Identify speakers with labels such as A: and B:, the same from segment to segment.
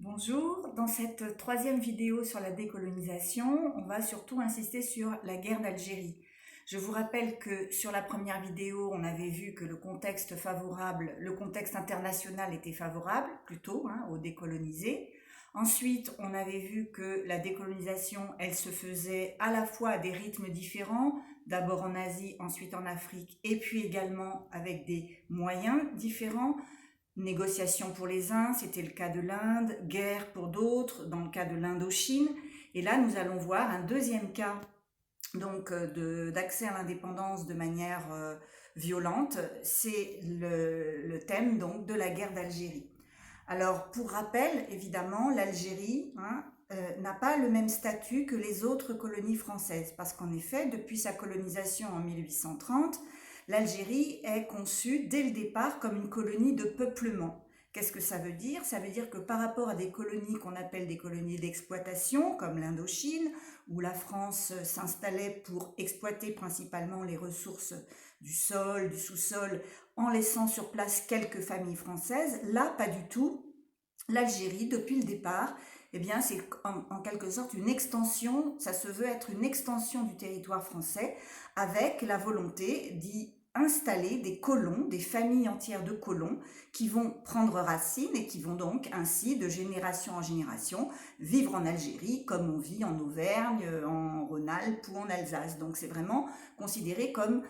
A: Bonjour, dans cette troisième vidéo sur la décolonisation, on va surtout insister sur la guerre d'Algérie. Je vous rappelle que sur la première vidéo, on avait vu que le contexte international était favorable plutôt aux décolonisés. Ensuite, on avait vu que la décolonisation, elle se faisait à la fois à des rythmes différents, d'abord en Asie, ensuite en Afrique, et puis également avec des moyens différents. Négociations pour les uns, c'était le cas de l'Inde, guerre pour d'autres, dans le cas de l'Indochine. Et là, nous allons voir un deuxième cas donc d'accès à l'indépendance de manière violente. C'est le thème donc de la guerre d'Algérie. Alors, pour rappel, évidemment, l'Algérie n'a pas le même statut que les autres colonies françaises, parce qu'en effet, depuis sa colonisation en 1830, l'Algérie est conçue dès le départ comme une colonie de peuplement. Qu'est-ce que ça veut dire? Ça veut dire que par rapport à des colonies qu'on appelle des colonies d'exploitation, comme l'Indochine, où la France s'installait pour exploiter principalement les ressources du sol, du sous-sol, en laissant sur place quelques familles françaises, là, pas du tout. L'Algérie, depuis le départ, eh bien, c'est en quelque sorte une extension, ça se veut être une extension du territoire français, avec la volonté d'y installer des colons, des familles entières de colons qui vont prendre racine et qui vont donc ainsi, de génération en génération, vivre en Algérie comme on vit en Auvergne, en Rhône-Alpes ou en Alsace. Donc c'est vraiment considéré comme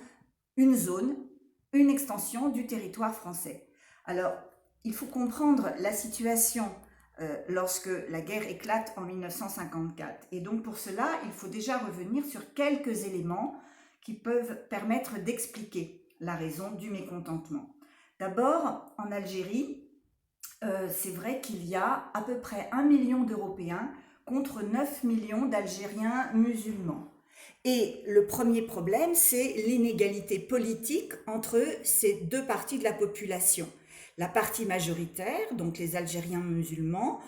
A: une zone, une extension du territoire français. Alors, il faut comprendre la situation lorsque la guerre éclate en 1954. Et donc pour cela, il faut déjà revenir sur quelques éléments qui peuvent permettre d'expliquer la raison du mécontentement. D'abord, en Algérie, c'est vrai qu'il y a à peu près 1 million d'Européens contre 9 millions d'Algériens musulmans. Et le premier problème, c'est l'inégalité politique entre ces deux parties de la population. La partie majoritaire, donc les Algériens musulmans,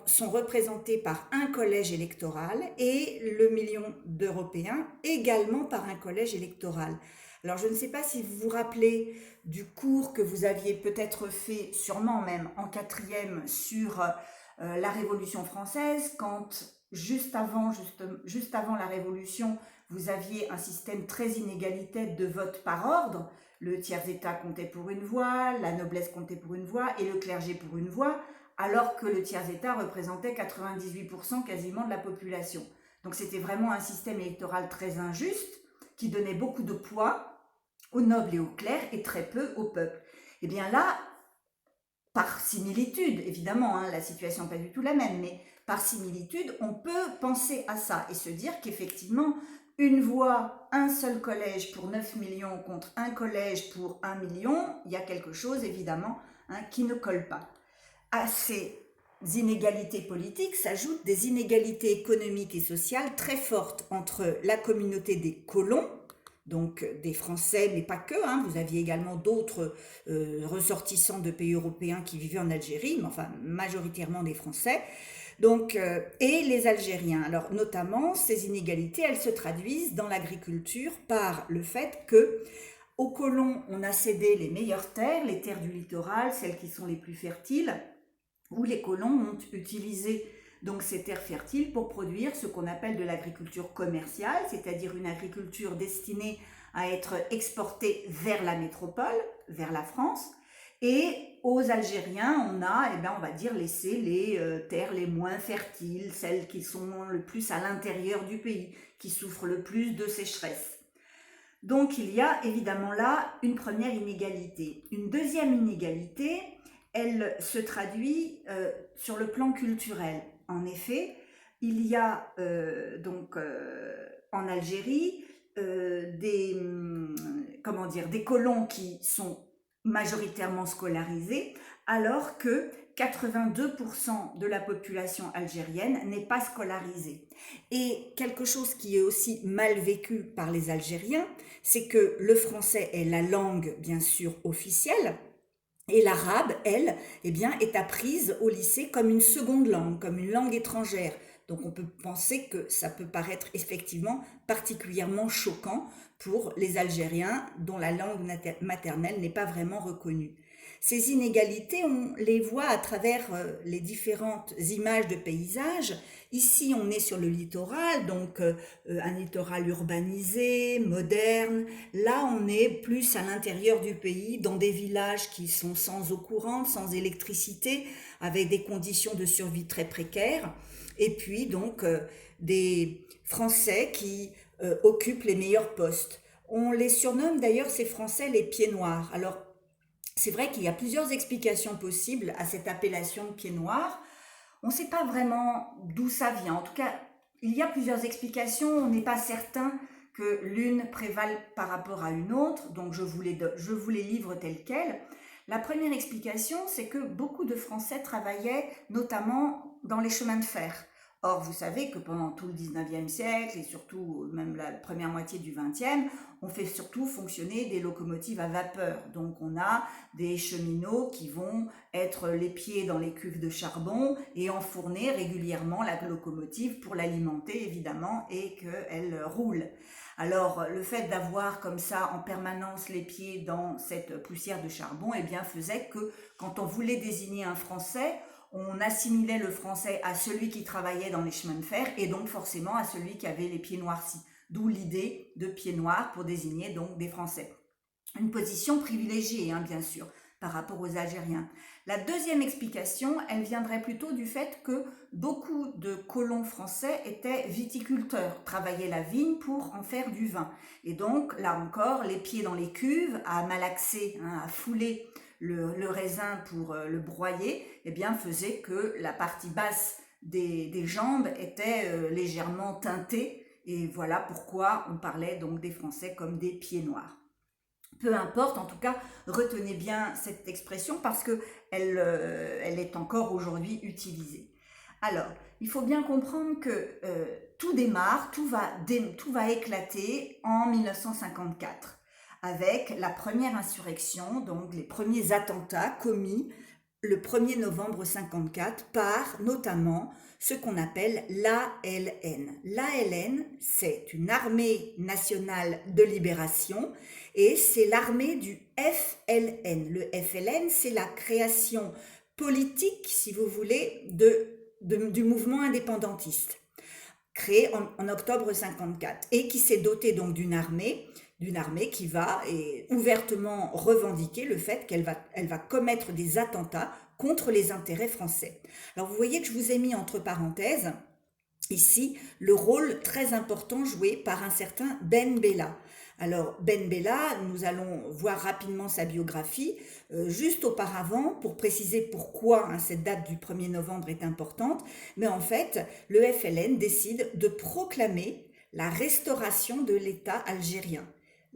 A: sont représentés par un collège électoral et le million d'Européens également par un collège électoral. Alors je ne sais pas si vous vous rappelez du cours que vous aviez peut-être fait, sûrement même en quatrième, sur la Révolution française, quand juste avant la Révolution, vous aviez un système très inégalitaire de vote par ordre. Le tiers-état comptait pour une voix, la noblesse comptait pour une voix et le clergé pour une voix, alors que le tiers-état représentait 98% quasiment de la population. Donc c'était vraiment un système électoral très injuste qui donnait beaucoup de poids aux nobles et aux clercs et très peu au peuple. Et bien là, par similitude, évidemment, la situation n'est pas du tout la même, mais par similitude, on peut penser à ça et se dire qu'effectivement, une voix, un seul collège pour 9 millions contre un collège pour 1 million, il y a quelque chose, évidemment, qui ne colle pas. À ces inégalités politiques s'ajoutent des inégalités économiques et sociales très fortes entre la communauté des colons, donc des Français, mais pas que, vous aviez également d'autres ressortissants de pays européens qui vivaient en Algérie, mais enfin majoritairement des Français, donc, et les Algériens. Alors notamment, ces inégalités, elles se traduisent dans l'agriculture par le fait que aux colons, on a cédé les meilleures terres, les terres du littoral, celles qui sont les plus fertiles, où les colons ont utilisé donc ces terres fertiles pour produire ce qu'on appelle de l'agriculture commerciale, c'est-à-dire une agriculture destinée à être exportée vers la métropole, vers la France. Et aux Algériens, on va dire, laissé les terres les moins fertiles, celles qui sont le plus à l'intérieur du pays, qui souffrent le plus de sécheresse. Donc il y a évidemment là une première inégalité. Une deuxième inégalité, elle se traduit sur le plan culturel. En effet, il y a en Algérie des colons qui sont majoritairement scolarisés, alors que 82% de la population algérienne n'est pas scolarisée. Et quelque chose qui est aussi mal vécu par les Algériens, c'est que le français est la langue, bien sûr, officielle, et l'arabe, elle, est apprise au lycée comme une seconde langue, comme une langue étrangère. Donc on peut penser que ça peut paraître effectivement particulièrement choquant pour les Algériens dont la langue maternelle n'est pas vraiment reconnue. Ces inégalités, on les voit à travers les différentes images de paysages. Ici, on est sur le littoral, donc un littoral urbanisé, moderne. Là, on est plus à l'intérieur du pays, dans des villages qui sont sans eau courante, sans électricité, avec des conditions de survie très précaires. Et puis, donc, des Français qui occupent les meilleurs postes. On les surnomme d'ailleurs, ces Français, les pieds noirs. Alors, c'est vrai qu'il y a plusieurs explications possibles à cette appellation pied noir. On ne sait pas vraiment d'où ça vient. En tout cas, il y a plusieurs explications. On n'est pas certain que l'une prévale par rapport à une autre. Donc, je vous les livre telles quelles. La première explication, c'est que beaucoup de Français travaillaient notamment dans les chemins de fer. Or, vous savez que pendant tout le 19e siècle et surtout même la première moitié du 20e, on fait surtout fonctionner des locomotives à vapeur. Donc, on a des cheminots qui vont être les pieds dans les cuves de charbon et enfourner régulièrement la locomotive pour l'alimenter évidemment et qu'elle roule. Alors, le fait d'avoir comme ça en permanence les pieds dans cette poussière de charbon, eh bien, faisait que quand on voulait désigner un Français, on assimilait le Français à celui qui travaillait dans les chemins de fer et donc forcément à celui qui avait les pieds noircis. D'où l'idée de pieds noirs pour désigner donc des Français. Une position privilégiée, bien sûr, par rapport aux Algériens. La deuxième explication, elle viendrait plutôt du fait que beaucoup de colons français étaient viticulteurs, travaillaient la vigne pour en faire du vin. Et donc, là encore, les pieds dans les cuves, à malaxer, à fouler le raisin pour le broyer, eh bien, faisait que la partie basse des jambes était légèrement teintée. Et voilà pourquoi on parlait donc des Français comme des pieds noirs. Peu importe, en tout cas, retenez bien cette expression parce qu'elle elle est encore aujourd'hui utilisée. Alors, il faut bien comprendre que tout démarre, tout va éclater en 1954 avec la première insurrection, donc les premiers attentats commis le 1er novembre 54 par notamment ce qu'on appelle l'ALN. L'ALN, c'est une armée nationale de libération et c'est l'armée du FLN. Le FLN, c'est la création politique, si vous voulez, du mouvement indépendantiste, créé en octobre 54 et qui s'est doté donc d'une armée qui va ouvertement revendiquer le fait qu'elle va commettre des attentats contre les intérêts français. Alors vous voyez que je vous ai mis entre parenthèses ici le rôle très important joué par un certain Ben Bella. Alors Ben Bella, nous allons voir rapidement sa biographie. Juste auparavant, pour préciser pourquoi cette date du 1er novembre est importante, mais en fait, le FLN décide de proclamer la restauration de l'État algérien.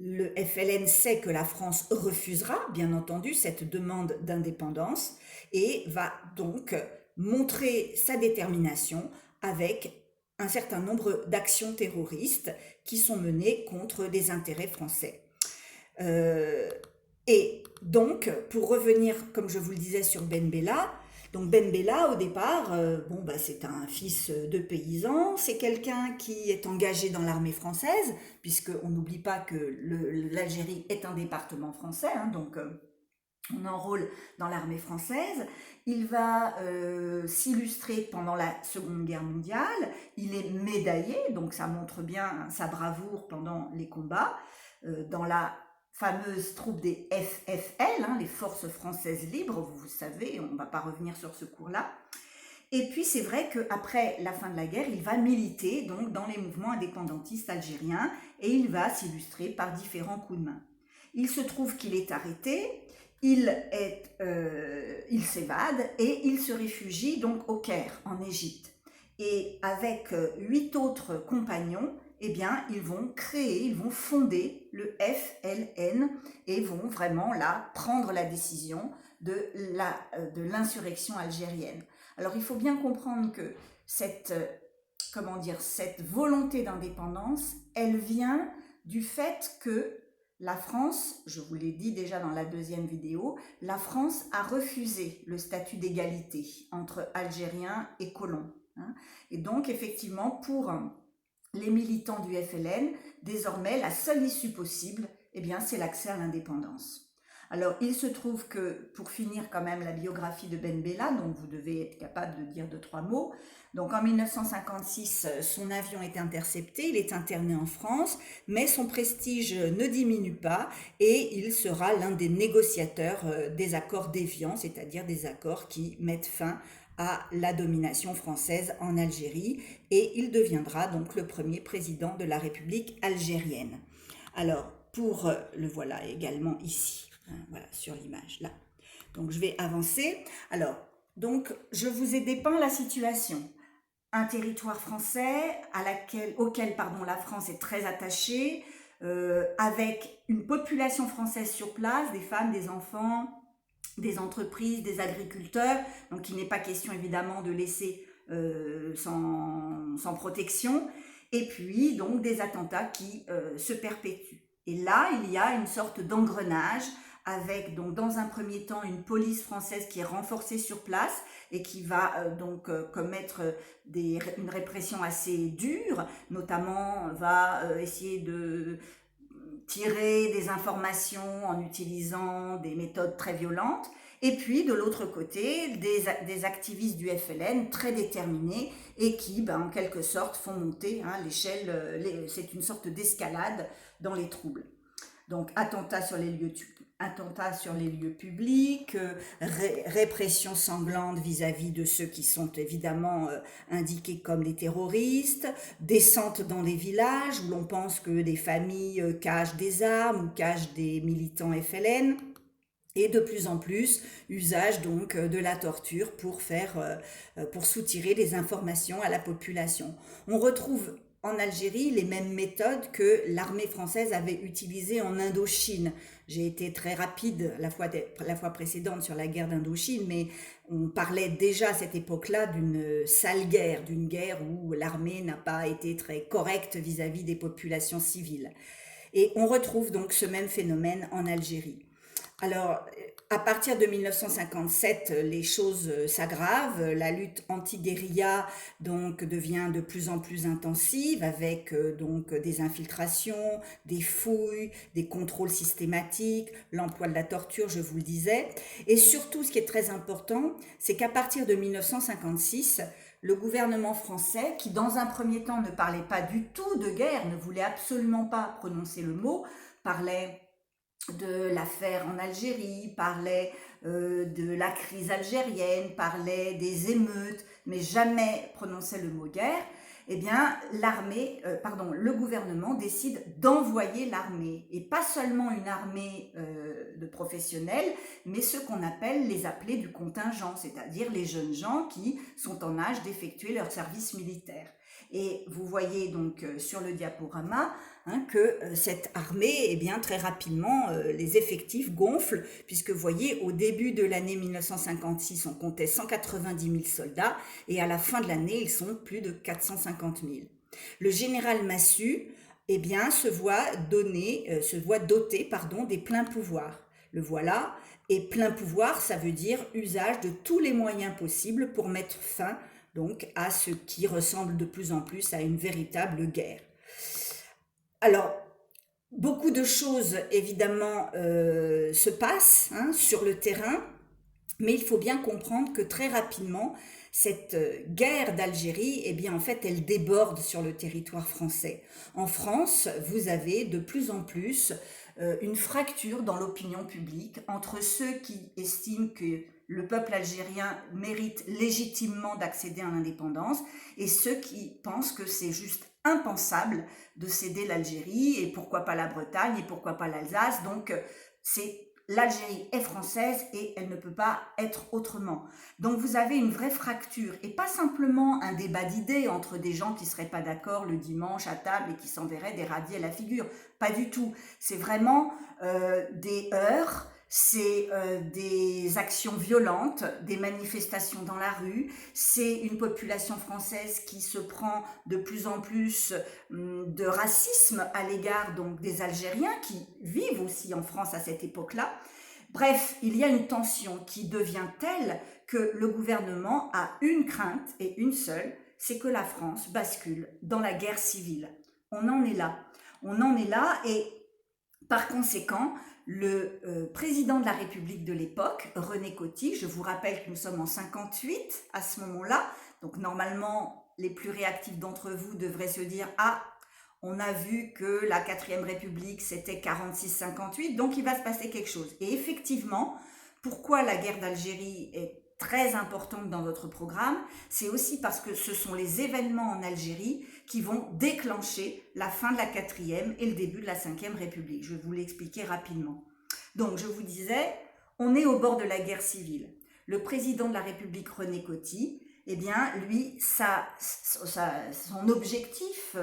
A: Le FLN sait que la France refusera, bien entendu, cette demande d'indépendance et va donc montrer sa détermination avec un certain nombre d'actions terroristes qui sont menées contre des intérêts français. Et donc, pour revenir, comme je vous le disais, sur Ben Bella, donc Ben Bella, au départ, c'est un fils de paysan, c'est quelqu'un qui est engagé dans l'armée française, puisqu'on n'oublie pas que l'Algérie est un département français, donc on enrôle dans l'armée française. Il va s'illustrer pendant la Seconde Guerre mondiale, il est médaillé, donc ça montre bien sa bravoure pendant les combats, dans la fameuse troupe des FFL, les Forces Françaises Libres, vous savez, on ne va pas revenir sur ce cours-là. Et puis c'est vrai qu'après la fin de la guerre, il va militer donc dans les mouvements indépendantistes algériens et il va s'illustrer par différents coups de main. Il se trouve qu'il est arrêté, il s'évade et il se réfugie donc au Caire, en Égypte. Et avec 8 autres compagnons, ils vont fonder le FLN et vont vraiment là prendre la décision de l'insurrection algérienne. Alors il faut bien comprendre que cette volonté d'indépendance, elle vient du fait que la France, je vous l'ai dit déjà dans la deuxième vidéo, la France a refusé le statut d'égalité entre Algériens et colons. Et donc effectivement, pour les militants du FLN, désormais, la seule issue possible, c'est l'accès à l'indépendance. Alors, il se trouve que, pour finir quand même la biographie de Ben Bella, donc vous devez être capable de dire 2, 3 mots. Donc en 1956, son avion est intercepté, il est interné en France, mais son prestige ne diminue pas et il sera l'un des négociateurs des accords d'Évian, c'est-à-dire des accords qui mettent fin à la domination française en Algérie, et il deviendra donc le premier président de la République algérienne. Alors, le voilà également ici, hein, voilà, sur l'image là. Donc, je vais avancer. Alors, donc, je vous ai dépeint la situation. Un territoire français auquel la France est très attachée, avec une population française sur place, des femmes, des enfants, des entreprises, des agriculteurs. Donc, il n'est pas question évidemment de laisser sans protection. Et puis, donc, des attentats qui se perpétuent. Et là, il y a une sorte d'engrenage avec, donc, dans un premier temps, une police française qui est renforcée sur place et qui va commettre une répression assez dure, notamment va essayer de tirer des informations en utilisant des méthodes très violentes. Et puis, de l'autre côté, des activistes du FLN très déterminés et qui, en quelque sorte, font monter l'échelle. C'est une sorte d'escalade dans les troubles. Donc, attentats sur les lieux publics, répression sanglante vis-à-vis de ceux qui sont évidemment indiqués comme les terroristes, descente dans les villages où l'on pense que des familles cachent des armes ou cachent des militants FLN. Et de plus en plus, usage donc de la torture pour soutirer des informations à la population. On retrouve en Algérie les mêmes méthodes que l'armée française avait utilisées en Indochine. J'ai été très rapide la fois précédente sur la guerre d'Indochine, mais on parlait déjà à cette époque-là d'une sale guerre, d'une guerre où l'armée n'a pas été très correcte vis-à-vis des populations civiles. Et on retrouve donc ce même phénomène en Algérie. Alors, à partir de 1957, les choses s'aggravent. La lutte anti-guérilla donc devient de plus en plus intensive avec donc des infiltrations, des fouilles, des contrôles systématiques, l'emploi de la torture, je vous le disais. Et surtout, ce qui est très important, c'est qu'à partir de 1956, le gouvernement français, qui dans un premier temps ne parlait pas du tout de guerre, ne voulait absolument pas prononcer le mot, parlait de l'affaire en Algérie, parlait de la crise algérienne, parlait des émeutes, mais jamais prononçait le mot guerre. Eh bien, le gouvernement décide d'envoyer l'armée, et pas seulement une armée de professionnels, mais ce qu'on appelle les appelés du contingent, c'est-à-dire les jeunes gens qui sont en âge d'effectuer leur service militaire. Et vous voyez donc sur le diaporama que cette armée, eh bien, très rapidement, les effectifs gonflent, puisque vous voyez, au début de l'année 1956, on comptait 190 000 soldats, et à la fin de l'année, ils sont plus de 450 000. Le général Massu, eh bien, se voit doté des pleins pouvoirs. Le voilà, et plein pouvoir, ça veut dire usage de tous les moyens possibles pour mettre fin donc à ce qui ressemble de plus en plus à une véritable guerre. Alors, beaucoup de choses, évidemment, se passent sur le terrain, mais il faut bien comprendre que très rapidement, cette guerre d'Algérie, eh bien, en fait, elle déborde sur le territoire français. En France, vous avez de plus en plus une fracture dans l'opinion publique entre ceux qui estiment que le peuple algérien mérite légitimement d'accéder à l'indépendance et ceux qui pensent que c'est juste impensable de céder l'Algérie, et pourquoi pas la Bretagne, et pourquoi pas l'Alsace. Donc, l'Algérie est française et elle ne peut pas être autrement. Donc vous avez une vraie fracture, et pas simplement un débat d'idées entre des gens qui ne seraient pas d'accord le dimanche à table et qui s'enverraient des radis à la figure. Pas du tout. C'est vraiment des heurts, c'est des actions violentes, des manifestations dans la rue, c'est une population française qui se prend de plus en plus de racisme à l'égard donc des Algériens qui vivent aussi en France à cette époque-là. Bref, il y a une tension qui devient telle que le gouvernement a une crainte, et une seule, c'est que la France bascule dans la guerre civile. On en est là. Et Par conséquent, le président de la République de l'époque, René Coty, je vous rappelle que nous sommes en 58 à ce moment-là, donc normalement les plus réactifs d'entre vous devraient se dire « Ah, on a vu que la 4e République c'était 46-58, donc il va se passer quelque chose ». Et effectivement, pourquoi la guerre d'Algérie est très importante dans votre programme, c'est aussi parce que ce sont les événements en Algérie qui vont déclencher la fin de la 4e et le début de la 5e République. Je vais vous l'expliquer rapidement. Donc, je vous disais, on est au bord de la guerre civile. Le président de la République, René Coty, eh bien, lui, son objectif,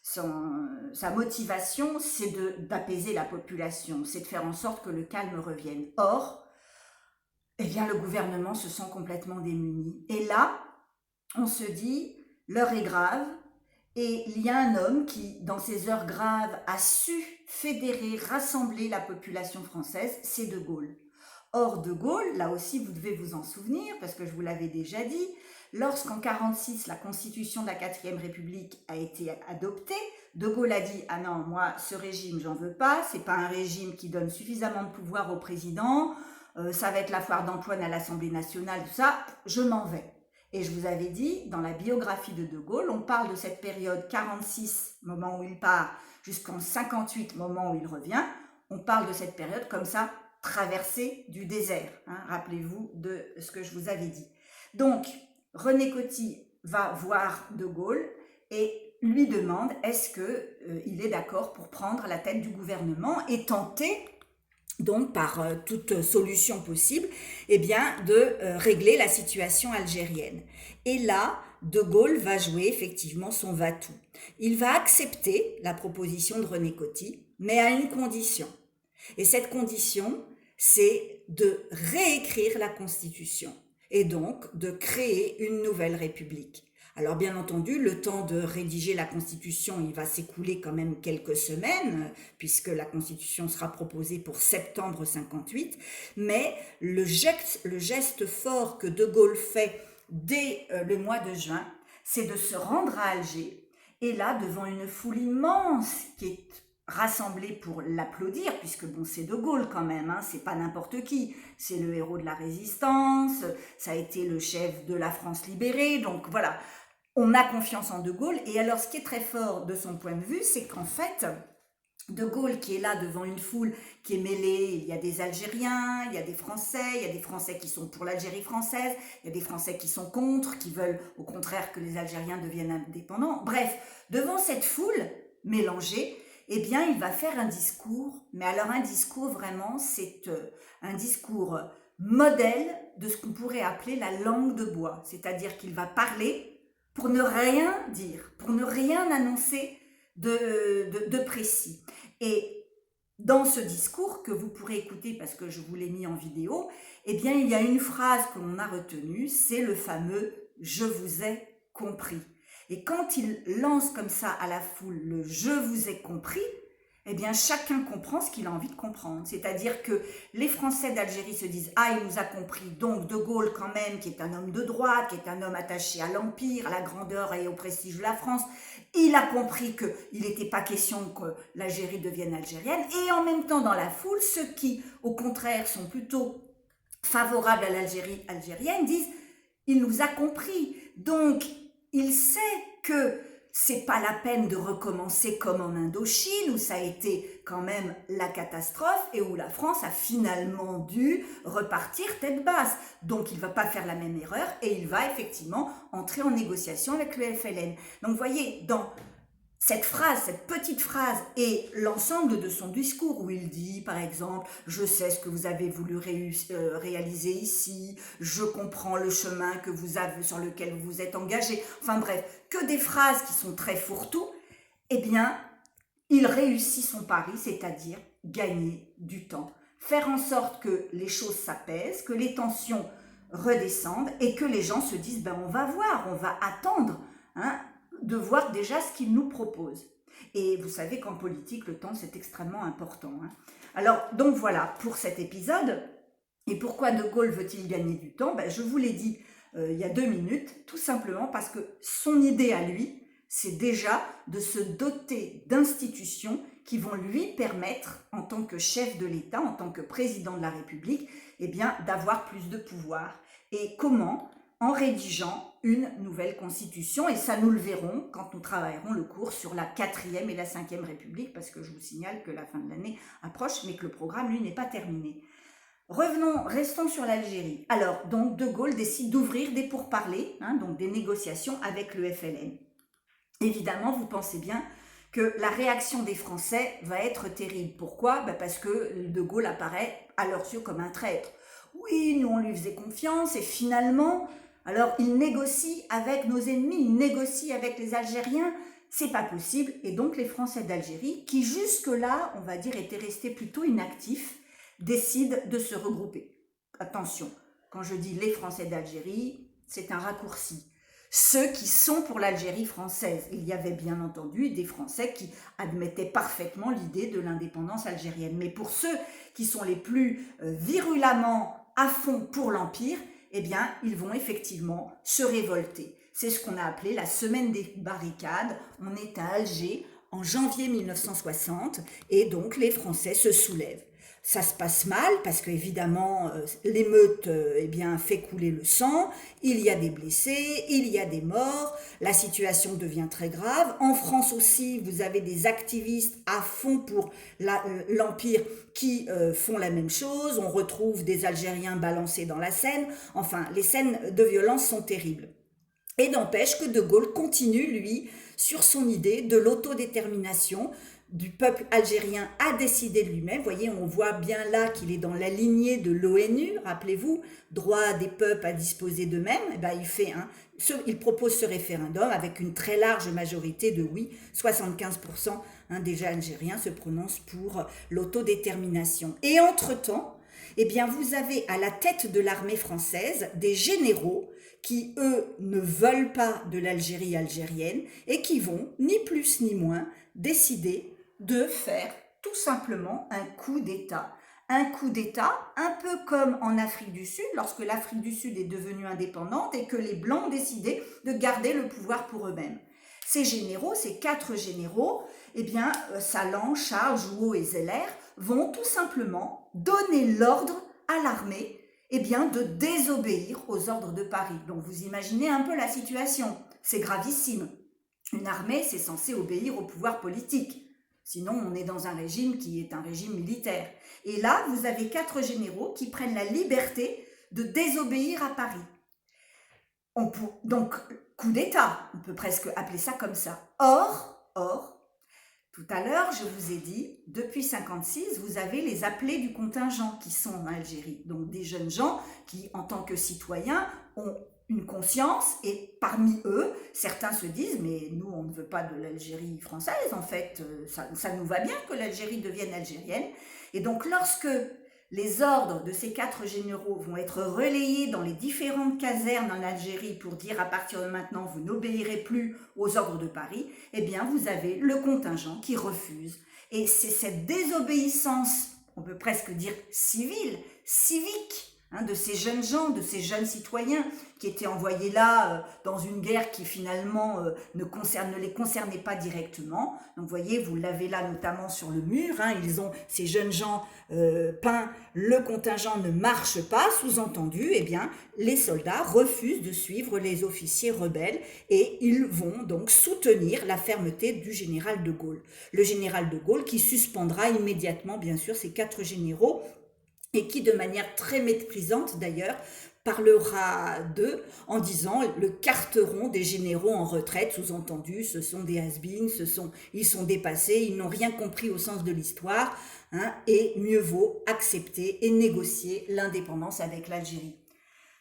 A: sa motivation, c'est d'apaiser la population, c'est de faire en sorte que le calme revienne. Or, eh bien, le gouvernement se sent complètement démuni. Et là, on se dit, l'heure est grave, et il y a un homme qui, dans ces heures graves, a su fédérer, rassembler la population française, c'est De Gaulle. Or, De Gaulle, là aussi vous devez vous en souvenir, parce que je vous l'avais déjà dit, lorsqu'en 1946, la constitution de la 4e République a été adoptée, De Gaulle a dit « Ah non, moi, ce régime, j'en veux pas, c'est pas un régime qui donne suffisamment de pouvoir au président, ça va être la foire d'Antoine à l'Assemblée nationale, tout ça, je m'en vais ». Et je vous avais dit, dans la biographie de Gaulle, on parle de cette période 46, moment où il part, jusqu'en 58, moment où il revient. On parle de cette période comme ça, traversée du désert. Hein, rappelez-vous de ce que je vous avais dit. Donc, René Coty va voir De Gaulle et lui demande est-ce qu'il est d'accord pour prendre la tête du gouvernement et tenter, donc par toute solution possible, eh bien, de régler la situation algérienne. Et là, De Gaulle va jouer effectivement son va-tout. Il va accepter la proposition de René Coty, mais à une condition. Et cette condition, c'est de réécrire la Constitution et donc de créer une nouvelle République. Alors bien entendu, le temps de rédiger la Constitution, il va s'écouler quand même quelques semaines, puisque la Constitution sera proposée pour septembre 58, mais le geste fort que De Gaulle fait dès le mois de juin, c'est de se rendre à Alger, et là, devant une foule immense qui est rassemblés pour l'applaudir, puisque bon, c'est De Gaulle quand même, hein, c'est pas n'importe qui, c'est le héros de la résistance, ça a été le chef de la France libérée, donc voilà, on a confiance en De Gaulle. Et alors, ce qui est très fort de son point de vue, c'est qu'en fait, De Gaulle qui est là devant une foule qui est mêlée, il y a des Algériens, il y a des Français qui sont pour l'Algérie française, il y a des Français qui sont contre, qui veulent au contraire que les Algériens deviennent indépendants. Bref, devant cette foule mélangée, eh bien, il va faire un discours, mais alors un discours vraiment, c'est un discours modèle de ce qu'on pourrait appeler la langue de bois, c'est-à-dire qu'il va parler pour ne rien dire, pour ne rien annoncer de précis. Et dans ce discours que vous pourrez écouter parce que je vous l'ai mis en vidéo, eh bien, il y a une phrase que l'on a retenue, c'est le fameux « je vous ai compris ». Et quand il lance comme ça à la foule le « je vous ai compris », eh bien chacun comprend ce qu'il a envie de comprendre. C'est-à-dire que les Français d'Algérie se disent « Ah, il nous a compris ». Donc De Gaulle quand même, qui est un homme de droite, qui est un homme attaché à l'Empire, à la grandeur et au prestige de la France, il a compris qu'il n'était pas question que l'Algérie devienne algérienne. Et en même temps, dans la foule, ceux qui, au contraire, sont plutôt favorables à l'Algérie algérienne disent « Il nous a compris ». Donc, il sait que c'est pas la peine de recommencer comme en Indochine, où ça a été quand même la catastrophe et où la France a finalement dû repartir tête basse. Donc, il ne va pas faire la même erreur et il va effectivement entrer en négociation avec le FLN. Donc, vous voyez, dans cette phrase, cette petite phrase et l'ensemble de son discours où il dit, par exemple, « Je sais ce que vous avez voulu réaliser ici, je comprends le chemin que vous avez, sur lequel vous vous êtes engagé. » Enfin bref, que des phrases qui sont très fourre-tout, eh bien, il réussit son pari, c'est-à-dire gagner du temps. Faire en sorte que les choses s'apaisent, que les tensions redescendent et que les gens se disent, ben, on va voir, on va attendre, hein, de voir déjà ce qu'il nous propose. Et vous savez qu'en politique, le temps, c'est extrêmement important. Hein. Alors, donc voilà, pour cet épisode. Et pourquoi De Gaulle veut-il gagner du temps? Ben, je vous l'ai dit il y a 2 minutes, tout simplement parce que son idée à lui, c'est déjà de se doter d'institutions qui vont lui permettre, en tant que chef de l'État, en tant que président de la République, eh bien, d'avoir plus de pouvoir. Et comment? En rédigeant une nouvelle constitution, et ça nous le verrons quand nous travaillerons le cours sur la 4e et la 5e République, parce que je vous signale que la fin de l'année approche, mais que le programme, lui, n'est pas terminé. Restons sur l'Algérie. Alors, donc, De Gaulle décide d'ouvrir des pourparlers, donc des négociations avec le FLN. Évidemment, vous pensez bien que la réaction des Français va être terrible. Pourquoi? Parce que De Gaulle apparaît à leurs yeux comme un traître. Oui, nous on lui faisait confiance et finalement, alors il négocie avec nos ennemis, il négocie avec les Algériens, c'est pas possible. Et donc les Français d'Algérie, qui jusque-là, on va dire, étaient restés plutôt inactifs, décident de se regrouper. Attention, quand je dis les Français d'Algérie, c'est un raccourci. Ceux qui sont pour l'Algérie française. Il y avait bien entendu des Français qui admettaient parfaitement l'idée de l'indépendance algérienne. Mais pour ceux qui sont les plus virulemment à fond pour l'Empire, eh bien, ils vont effectivement se révolter. C'est ce qu'on a appelé la semaine des barricades. On est à Alger en janvier 1960 et donc les Français se soulèvent. Ça se passe mal parce qu'évidemment, l'émeute eh bien, fait couler le sang, il y a des blessés, il y a des morts, la situation devient très grave. En France aussi, vous avez des activistes à fond pour l'Empire qui font la même chose. On retrouve des Algériens balancés dans la Seine. Enfin, les scènes de violence sont terribles. Et n'empêche que De Gaulle continue, lui, sur son idée de l'autodétermination du peuple algérien à décider de lui-même. Vous voyez, on voit bien là qu'il est dans la lignée de l'ONU, rappelez-vous, droit des peuples à disposer d'eux-mêmes. Et ben, il propose ce référendum avec une très large majorité de oui, 75% des Algériens se prononcent pour l'autodétermination. Et entre-temps, eh bien, vous avez à la tête de l'armée française des généraux qui, eux, ne veulent pas de l'Algérie algérienne et qui vont, ni plus ni moins, décider de faire tout simplement un coup d'État. Un coup d'État, un peu comme en Afrique du Sud, lorsque l'Afrique du Sud est devenue indépendante et que les Blancs ont décidé de garder le pouvoir pour eux-mêmes. Ces généraux, ces 4 généraux, eh bien, Salan, Charles, Jouhaud et Zeller, vont tout simplement donner l'ordre à l'armée eh bien, de désobéir aux ordres de Paris. Donc vous imaginez un peu la situation, c'est gravissime. Une armée, c'est censé obéir au pouvoir politique. Sinon, on est dans un régime qui est un régime militaire. Et là, vous avez 4 généraux qui prennent la liberté de désobéir à Paris. Donc, coup d'État, on peut presque appeler ça comme ça. Or, tout à l'heure, je vous ai dit, depuis 1956, vous avez les appelés du contingent qui sont en Algérie. Donc des jeunes gens qui, en tant que citoyens, ont une conscience et parmi eux, certains se disent « mais nous, on ne veut pas de l'Algérie française, en fait, ça nous va bien que l'Algérie devienne algérienne ». Et donc lorsque les ordres de ces 4 généraux vont être relayés dans les différentes casernes en Algérie pour dire à partir de maintenant vous n'obéirez plus aux ordres de Paris, eh bien vous avez le contingent qui refuse. Et c'est cette désobéissance, on peut presque dire civile, civique, de ces jeunes gens, de ces jeunes citoyens qui étaient envoyés là dans une guerre qui finalement ne les concernait pas directement. Donc vous voyez, vous l'avez là notamment sur le mur, ils ont ces jeunes gens peints, le contingent ne marche pas, sous-entendu, eh bien les soldats refusent de suivre les officiers rebelles et ils vont donc soutenir la fermeté du général de Gaulle. Le général de Gaulle qui suspendra immédiatement bien sûr ces 4 généraux et qui, de manière très méprisante d'ailleurs, parlera d'eux en disant le carteron des généraux en retraite, sous-entendu, ce sont des has-beens, ils sont dépassés, ils n'ont rien compris au sens de l'histoire, et mieux vaut accepter et négocier l'indépendance avec l'Algérie.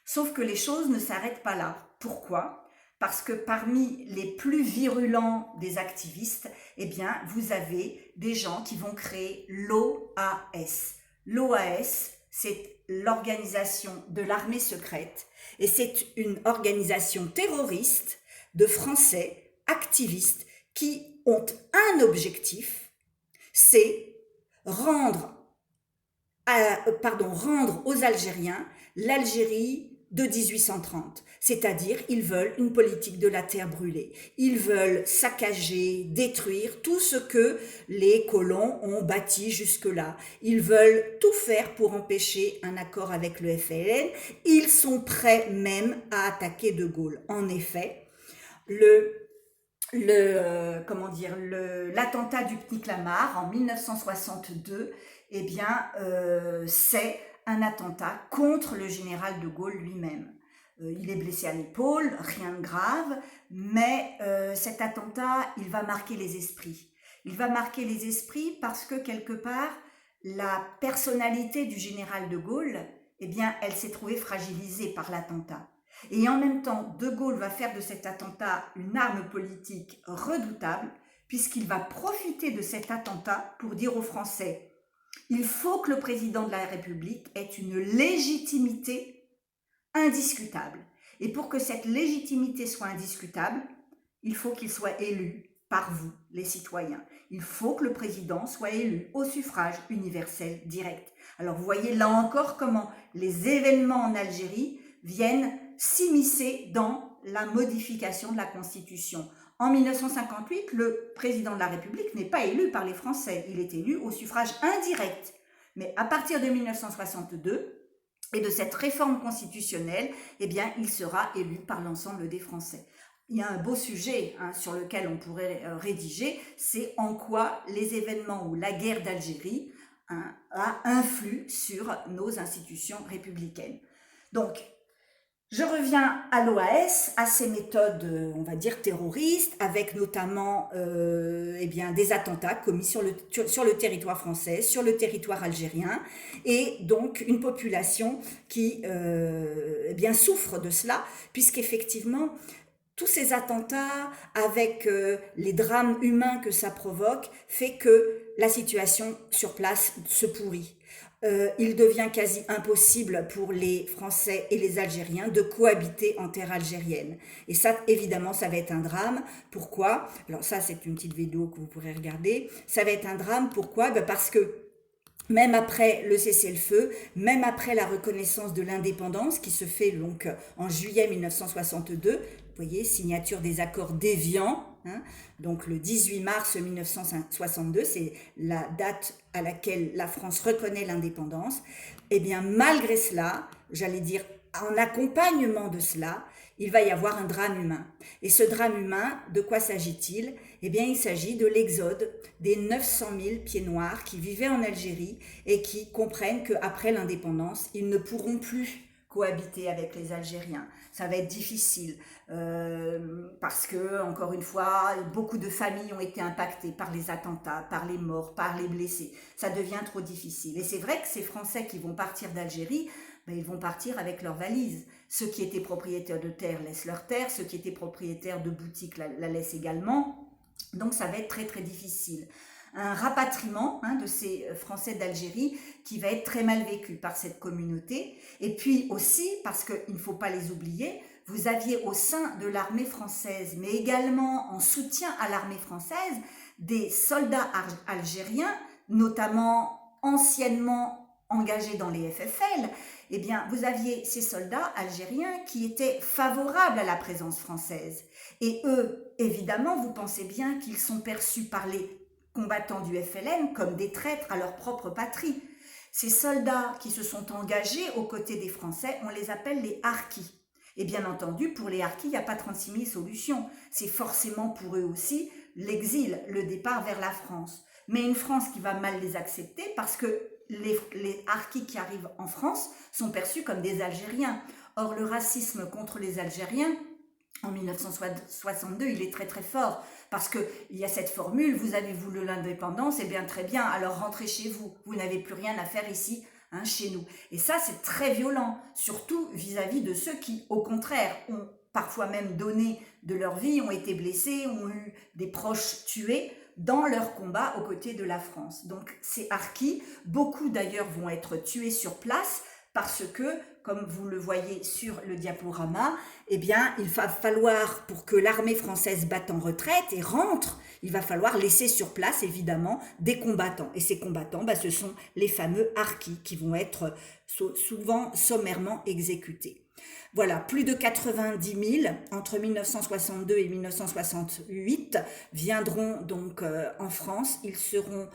A: Sauf que les choses ne s'arrêtent pas là. Pourquoi ? Parce que parmi les plus virulents des activistes, eh bien, vous avez des gens qui vont créer l'OAS. L'OAS, c'est l'organisation de l'armée secrète et c'est une organisation terroriste de Français activistes qui ont un objectif, c'est rendre aux Algériens l'Algérie de 1830.
B: C'est-à-dire, ils veulent une politique de la terre brûlée. Ils veulent saccager, détruire tout ce que les colons ont bâti jusque-là. Ils veulent tout faire pour empêcher un accord avec le FLN. Ils sont prêts même à attaquer De Gaulle. En effet, l'attentat du Petit Clamart en 1962, eh bien, c'est un attentat contre le général de Gaulle lui-même. Il est blessé à l'épaule, rien de grave, mais cet attentat, il va marquer les esprits. Il va marquer les esprits parce que quelque part, la personnalité du général de Gaulle, eh bien, elle s'est trouvée fragilisée par l'attentat. Et en même temps, De Gaulle va faire de cet attentat une arme politique redoutable, puisqu'il va profiter de cet attentat pour dire aux Français: il faut que le président de la République ait une légitimité indiscutable. Et pour que cette légitimité soit indiscutable, il faut qu'il soit élu par vous, les citoyens. Il faut que le président soit élu au suffrage universel direct. Alors vous voyez là encore comment les événements en Algérie viennent s'immiscer dans la modification de la Constitution. En 1958, le président de la République n'est pas élu par les Français, il est élu au suffrage indirect. Mais à partir de 1962, et de cette réforme constitutionnelle, eh bien, il sera élu par l'ensemble des Français. Il y a un beau sujet sur lequel on pourrait rédiger, c'est en quoi les événements ou la guerre d'Algérie a influé sur nos institutions républicaines. Donc, je reviens à l'OAS, à ses méthodes, on va dire, terroristes, avec notamment eh bien, des attentats commis sur le territoire français, sur le territoire algérien, et donc une population qui eh bien, souffre de cela, puisqu'effectivement, tous ces attentats, avec les drames humains que ça provoque, fait que la situation sur place se pourrit. Il devient quasi impossible pour les Français et les Algériens de cohabiter en terre algérienne. Et ça, évidemment, ça va être un drame. Pourquoi? Alors ça, c'est une petite vidéo que vous pourrez regarder. Ça va être un drame. Pourquoi? Parce que même après le cessez-le-feu, même après la reconnaissance de l'indépendance qui se fait donc en juillet 1962, vous voyez, signature des accords d'Évian, donc le 18 mars 1962, c'est la date à laquelle la France reconnaît l'indépendance. Eh bien, malgré cela, j'allais dire en accompagnement de cela, il va y avoir un drame humain. Et ce drame humain, de quoi s'agit-il? Eh bien, il s'agit de l'exode des 900 000 pieds noirs qui vivaient en Algérie et qui comprennent qu'après l'indépendance, ils ne pourront plus cohabiter avec les Algériens. Ça va être difficile parce que, encore une fois, beaucoup de familles ont été impactées par les attentats, par les morts, par les blessés. Ça devient trop difficile. Et c'est vrai que ces Français qui vont partir d'Algérie, ils vont partir avec leurs valises. Ceux qui étaient propriétaires de terre laissent leur terre, ceux qui étaient propriétaires de boutiques la laissent également. Donc ça va être très très difficile. Un rapatriement de ces Français d'Algérie qui va être très mal vécu par cette communauté. Et puis aussi, parce qu'il ne faut pas les oublier, vous aviez au sein de l'armée française, mais également en soutien à l'armée française, des soldats algériens, notamment anciennement engagés dans les FFL. Eh bien, vous aviez ces soldats algériens qui étaient favorables à la présence française. Et eux, évidemment, vous pensez bien qu'ils sont perçus par les combattants du FLN comme des traîtres à leur propre patrie. Ces soldats qui se sont engagés aux côtés des Français, on les appelle les harkis. Et bien entendu, pour les harkis, il n'y a pas 36 000 solutions. C'est forcément pour eux aussi l'exil, le départ vers la France. Mais une France qui va mal les accepter parce que les harkis qui arrivent en France sont perçus comme des Algériens. Or, le racisme contre les Algériens, en 1962, il est très très fort parce qu'il y a cette formule, vous avez voulu l'indépendance, eh bien très bien, alors rentrez chez vous, vous n'avez plus rien à faire ici, chez nous. Et ça, c'est très violent, surtout vis-à-vis de ceux qui, au contraire, ont parfois même donné de leur vie, ont été blessés, ont eu des proches tués dans leur combat aux côtés de la France. Donc ces harkis, beaucoup d'ailleurs vont être tués sur place parce que, comme vous le voyez sur le diaporama, eh bien, il va falloir, pour que l'armée française batte en retraite et rentre, il va falloir laisser sur place, évidemment, des combattants. Et ces combattants, ce sont les fameux harkis qui vont être souvent sommairement exécutés. Voilà, plus de 90 000 entre 1962 et 1968 viendront donc en France. Ils seront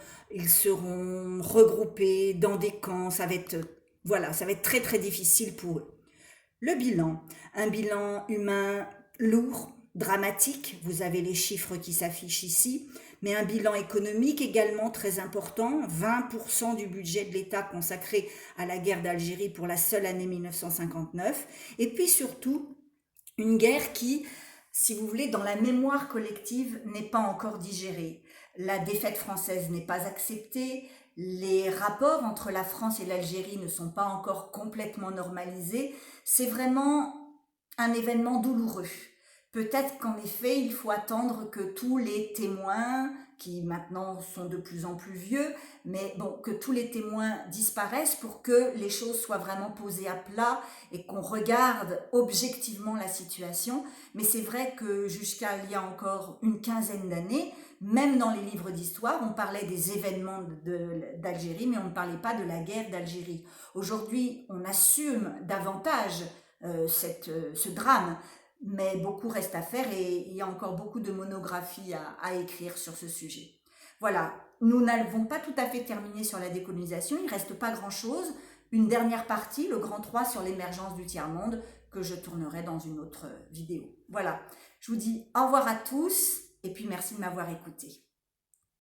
B: regroupés dans des camps. Voilà, ça va être très très difficile pour eux. Le bilan, un bilan humain lourd, dramatique, vous avez les chiffres qui s'affichent ici, mais un bilan économique également très important, 20% du budget de l'État consacré à la guerre d'Algérie pour la seule année 1959, et puis surtout une guerre qui, si vous voulez, dans la mémoire collective, n'est pas encore digérée. La défaite française n'est pas acceptée, les rapports entre la France et l'Algérie ne sont pas encore complètement normalisés. C'est vraiment un événement douloureux. Peut-être qu'en effet, il faut attendre que tous les témoins, qui maintenant sont de plus en plus vieux, mais bon, que tous les témoins disparaissent pour que les choses soient vraiment posées à plat et qu'on regarde objectivement la situation. Mais c'est vrai que jusqu'à il y a encore une quinzaine d'années, même dans les livres d'histoire, on parlait des événements d'Algérie, mais on ne parlait pas de la guerre d'Algérie. Aujourd'hui, on assume davantage ce drame, mais beaucoup reste à faire et il y a encore beaucoup de monographies à écrire sur ce sujet. Voilà, nous n'avons pas tout à fait terminé sur la décolonisation, il ne reste pas grand-chose. Une dernière partie, le grand 3 sur l'émergence du tiers-monde, que je tournerai dans une autre vidéo. Voilà, je vous dis au revoir à tous et puis merci de m'avoir écouté.